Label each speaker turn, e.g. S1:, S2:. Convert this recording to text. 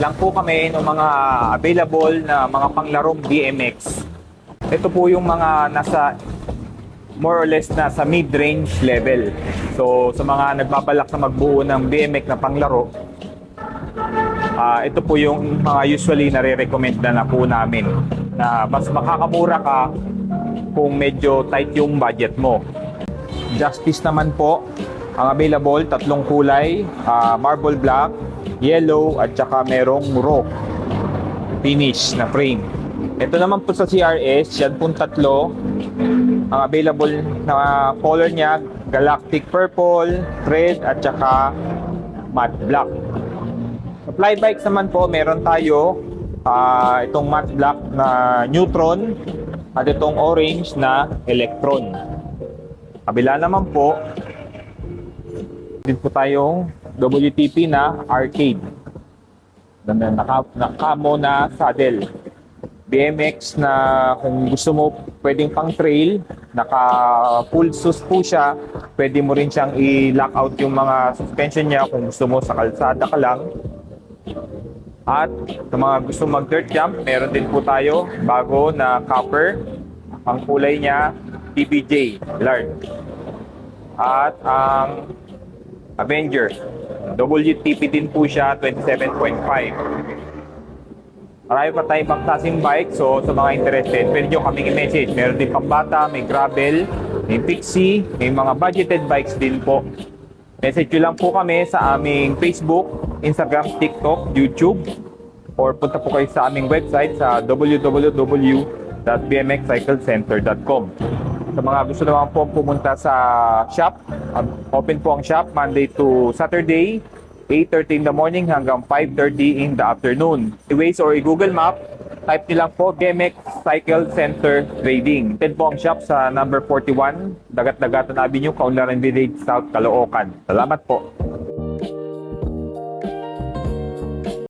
S1: lang po kami ng mga available na mga panglarong BMX. Ito po yung mga nasa more or less nasa mid-range level. So sa mga nagbabalak na magbuo ng BMX na panglaro, ito po yung mga usually nare-recommend na po namin na mas makakamura ka kung medyo tight yung budget mo. Justice naman po ang available, tatlong kulay, marble black, yellow, at saka merong raw finish na frame. Ito naman po sa CRS, yan pong tatlo. Ang available na color niya, galactic purple, red, at saka matte black. Sa fly bikes naman po, meron tayo itong matte black na neutron at itong orange na electron. Kabila naman po, din po tayong WTP na arcade. Nakamo na saddle. BMX na kung gusto mo pwedeng pang trail, naka full sus po siya. Pwede mo rin siyang i-lock out yung mga suspension niya kung gusto mo sa kalsada ka lang. At sa mga gusto mag dirt jump, meron din po tayo bago na copper. Ang kulay niya PBJ large. At ang Avenger WTP din po siya, 27.5. Marami pa tayong pang klaseng bike. So sa mga interested, pwede nyo kaming i-message. Meron din pang bata, may gravel, may pixie, may mga budgeted bikes din po. Message nyo lang po kami sa aming Facebook, Instagram, TikTok, YouTube, or punta po kayo sa aming website sa www.bmxcyclecenter.com. Sa mga gusto naman po pumunta sa shop, open po ang shop Monday to Saturday, 8:30 in the morning hanggang 5:30 in the afternoon. I-Waze or i-Google Map, type nyo lang po BMX Cycle Center Trading. Ito po ang shop sa number 41, Dagat-Dagatan Avenue, Kaunlaran Village, South Caloocan. Salamat po.